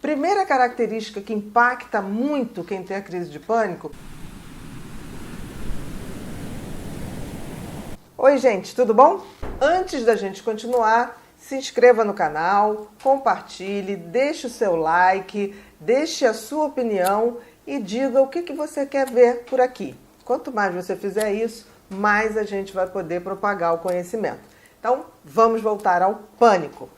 Primeira característica que impacta muito quem tem a crise de pânico. Oi, gente, tudo bom? Antes da gente continuar, se inscreva no canal, compartilhe, deixe o seu like, deixe a sua opinião e diga o que você quer ver por aqui. Quanto mais você fizer isso, mais a gente vai poder propagar o conhecimento. Então, vamos voltar ao pânico.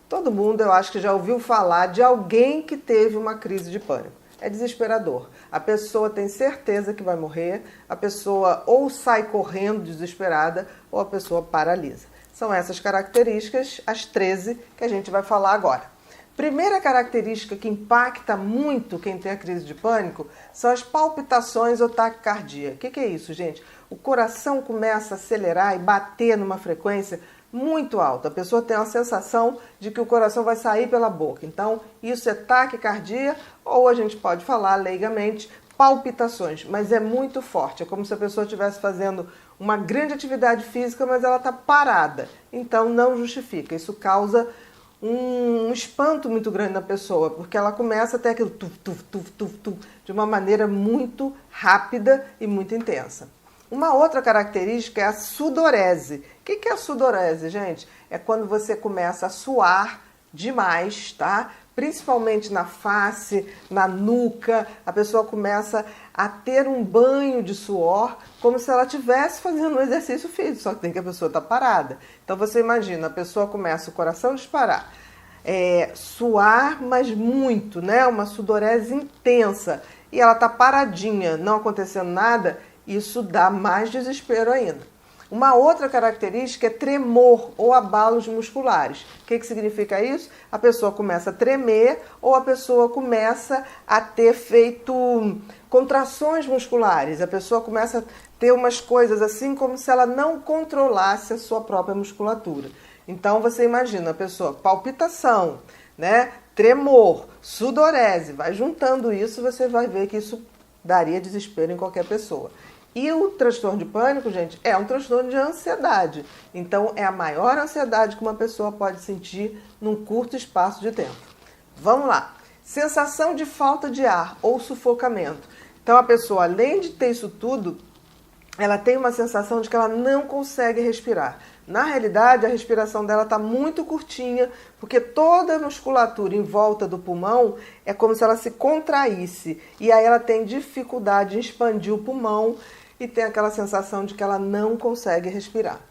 Todo mundo, eu acho que já ouviu falar de alguém que teve uma crise de pânico. É desesperador. A pessoa tem certeza que vai morrer, a pessoa ou sai correndo desesperada ou a pessoa paralisa. São essas características, as 13, que a gente vai falar agora. Primeira característica que impacta muito quem tem a crise de pânico são as palpitações ou taquicardia. O que é isso, gente? O coração começa a acelerar e bater numa frequência muito alta. A pessoa tem uma sensação de que o coração vai sair pela boca. Então, isso é taquicardia, ou a gente pode falar leigamente palpitações, mas é muito forte. É como se a pessoa estivesse fazendo uma grande atividade física, mas ela está parada. Então, não justifica. Isso causa um espanto muito grande na pessoa, porque ela começa a ter aquilo tuf, de uma maneira muito rápida e muito intensa. Uma outra característica é a sudorese. O que é a sudorese, gente? É quando você começa a suar demais, tá? Principalmente na face, na nuca, a pessoa começa a ter um banho de suor, como se ela estivesse fazendo um exercício físico, só que tem que a pessoa estar parada. Então você imagina, a pessoa começa o coração a disparar, suar, mas muito, né? Uma sudorese intensa, e ela está paradinha, não acontecendo nada. Isso dá mais desespero ainda. Uma outra característica é tremor ou abalos musculares. O que significa isso? A pessoa começa a tremer ou a pessoa começa a ter feito contrações musculares. A pessoa começa a ter umas coisas assim como se ela não controlasse a sua própria musculatura. Então você imagina a pessoa, palpitação, né? Tremor, sudorese, vai juntando isso, você vai ver que isso daria desespero em qualquer pessoa. E o transtorno de pânico, gente, é um transtorno de ansiedade. Então, é a maior ansiedade que uma pessoa pode sentir num curto espaço de tempo. Vamos lá. Sensação de falta de ar ou sufocamento. Então, a pessoa, além de ter isso tudo, ela tem uma sensação de que ela não consegue respirar. Na realidade, a respiração dela está muito curtinha, porque toda a musculatura em volta do pulmão é como se ela se contraísse. E aí ela tem dificuldade em expandir o pulmão e tem aquela sensação de que ela não consegue respirar.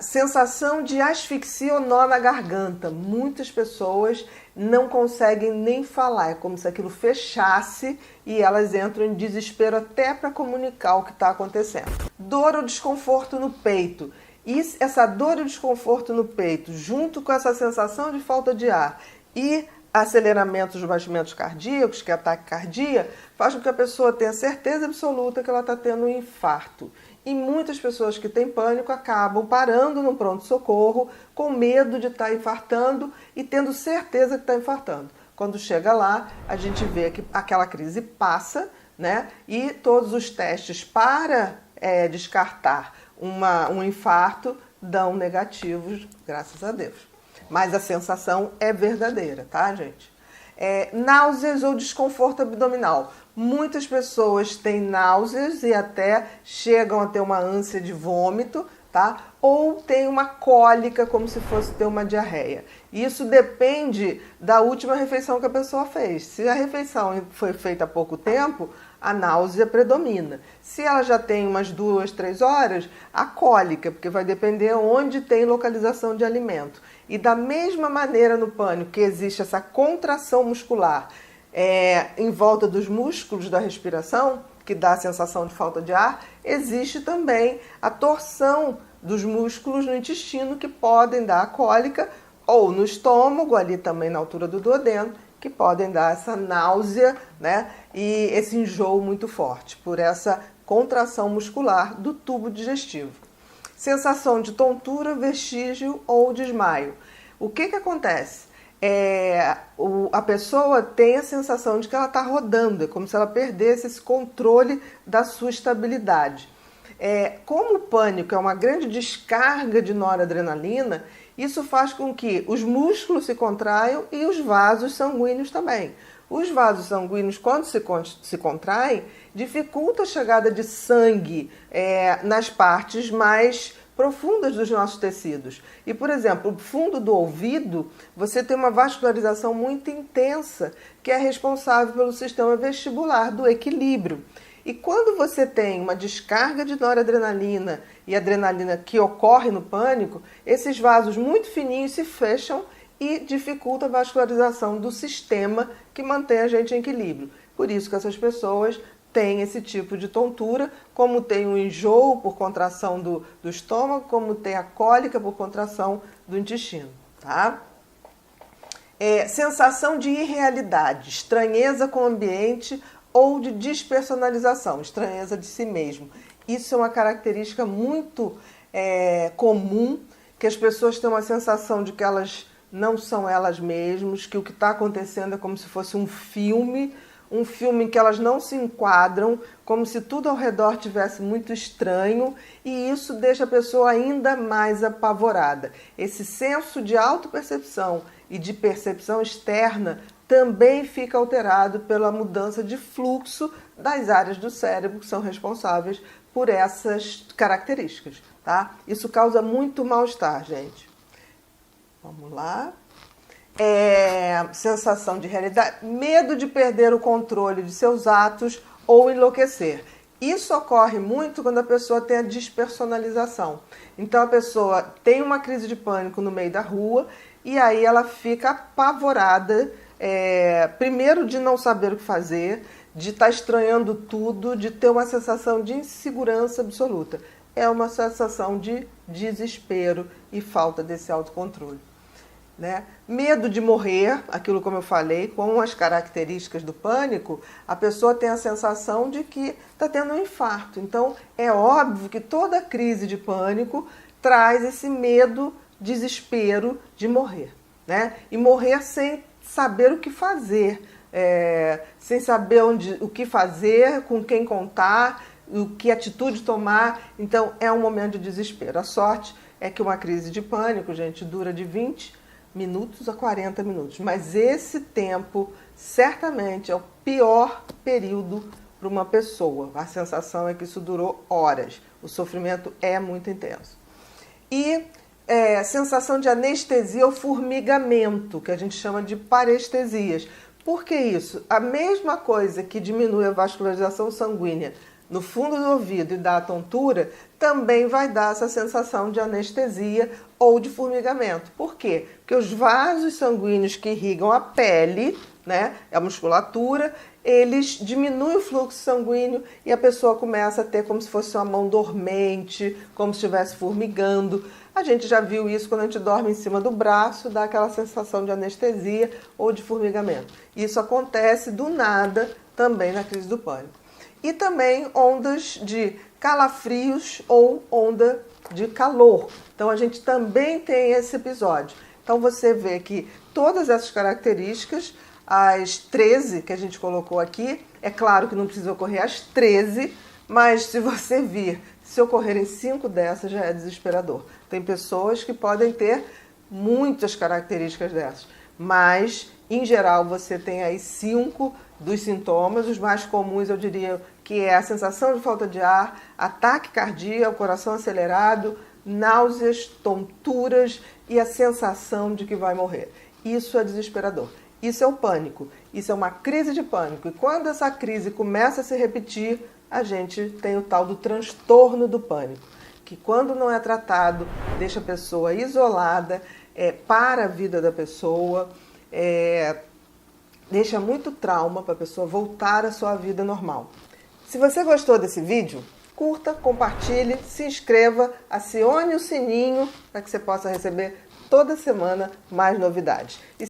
Sensação de asfixia ou nó na garganta. Muitas pessoas não conseguem nem falar. É como se aquilo fechasse e elas entram em desespero até para comunicar o que está acontecendo. Dor ou desconforto no peito. E essa dor e desconforto no peito, junto com essa sensação de falta de ar e aceleramento dos batimentos cardíacos, que é a taquicardia, faz com que a pessoa tenha certeza absoluta que ela está tendo um infarto. E muitas pessoas que têm pânico acabam parando no pronto-socorro com medo de estar infartando e tendo certeza que está infartando. Quando chega lá, a gente vê que aquela crise passa, né? E todos os testes para descartar um infarto dão negativos, graças a Deus. Mas a sensação é verdadeira, tá, gente? Náuseas ou desconforto abdominal. Muitas pessoas têm náuseas e até chegam a ter uma ânsia de vômito, tá? Ou tem uma cólica, como se fosse ter uma diarreia. Isso depende da última refeição que a pessoa fez. Se a refeição foi feita há pouco tempo, a náusea predomina. Se ela já tem umas 2, 3 horas, a cólica, porque vai depender onde tem localização de alimento. E da mesma maneira no pânico que existe essa contração muscular em volta dos músculos da respiração, que dá a sensação de falta de ar, existe também a torção dos músculos no intestino que podem dar a cólica, ou no estômago, ali também na altura do duodeno, que podem dar essa náusea, né? E esse enjoo muito forte, por essa contração muscular do tubo digestivo. Sensação de tontura, vestígio ou desmaio. O que acontece? A pessoa tem a sensação de que ela está rodando, é como se ela perdesse esse controle da sua estabilidade. Como o pânico é uma grande descarga de noradrenalina, Isso faz com que os músculos se contraiam e os vasos sanguíneos também. Os vasos sanguíneos, quando se contraem, dificulta a chegada de sangue nas partes mais profundas dos nossos tecidos. E, por exemplo, o fundo do ouvido, você tem uma vascularização muito intensa, que é responsável pelo sistema vestibular, do equilíbrio. E quando você tem uma descarga de noradrenalina e adrenalina que ocorre no pânico, esses vasos muito fininhos se fecham e dificulta a vascularização do sistema que mantém a gente em equilíbrio. Por isso que essas pessoas têm esse tipo de tontura, como tem o enjoo por contração do estômago, como tem a cólica por contração do intestino. Tá? Sensação de irrealidade, estranheza com o ambiente ou de despersonalização, estranheza de si mesmo. Isso é uma característica muito comum, que as pessoas têm uma sensação de que elas não são elas mesmas, que o que está acontecendo é como se fosse um filme em que elas não se enquadram, como se tudo ao redor tivesse muito estranho, e isso deixa a pessoa ainda mais apavorada. Esse senso de autopercepção e de percepção externa também fica alterado pela mudança de fluxo das áreas do cérebro que são responsáveis por essas características, tá? Isso causa muito mal-estar, gente. Vamos lá. Sensação de realidade, medo de perder o controle de seus atos ou enlouquecer. Isso ocorre muito quando a pessoa tem a despersonalização. Então a pessoa tem uma crise de pânico no meio da rua e aí ela fica apavorada, primeiro de não saber o que fazer, de estar estranhando tudo, de ter uma sensação de insegurança absoluta. É uma sensação de desespero e falta desse autocontrole. Né? Medo de morrer, aquilo como eu falei, com as características do pânico, a pessoa tem a sensação de que está tendo um infarto. Então, é óbvio que toda crise de pânico traz esse medo, desespero de morrer. Né? E morrer sem saber o que fazer, sem saber o que fazer, com quem contar, que atitude tomar. Então, é um momento de desespero. A sorte é que uma crise de pânico, gente, dura de 20 minutos a 40 minutos. Mas esse tempo, certamente, é o pior período para uma pessoa. A sensação é que isso durou horas. O sofrimento é muito intenso. E sensação de anestesia ou formigamento, que a gente chama de parestesias. Por que isso? A mesma coisa que diminui a vascularização sanguínea no fundo do ouvido e dá a tontura, também vai dar essa sensação de anestesia ou de formigamento. Por quê? Porque os vasos sanguíneos que irrigam a pele, né, a musculatura, eles diminuem o fluxo sanguíneo e a pessoa começa a ter como se fosse uma mão dormente, como se estivesse formigando. A gente já viu isso quando a gente dorme em cima do braço, dá aquela sensação de anestesia ou de formigamento. Isso acontece do nada também na crise do pânico. E também ondas de calafrios ou onda de calor. Então a gente também tem esse episódio. Então você vê que todas essas características, as 13 que a gente colocou aqui, é claro que não precisa ocorrer as 13, mas se você vir, se ocorrerem 5 dessas já é desesperador. Tem pessoas que podem ter muitas características dessas, mas em geral você tem aí 5 dos sintomas. Os mais comuns eu diria que é a sensação de falta de ar, ataque cardíaco, coração acelerado, náuseas, tonturas e a sensação de que vai morrer. Isso é desesperador. Isso é o pânico. Isso é uma crise de pânico. E quando essa crise começa a se repetir, a gente tem o tal do transtorno do pânico, que quando não é tratado, deixa a pessoa isolada, para a vida da pessoa, deixa muito trauma para a pessoa voltar à sua vida normal. Se você gostou desse vídeo, curta, compartilhe, se inscreva, acione o sininho para que você possa receber toda semana mais novidades.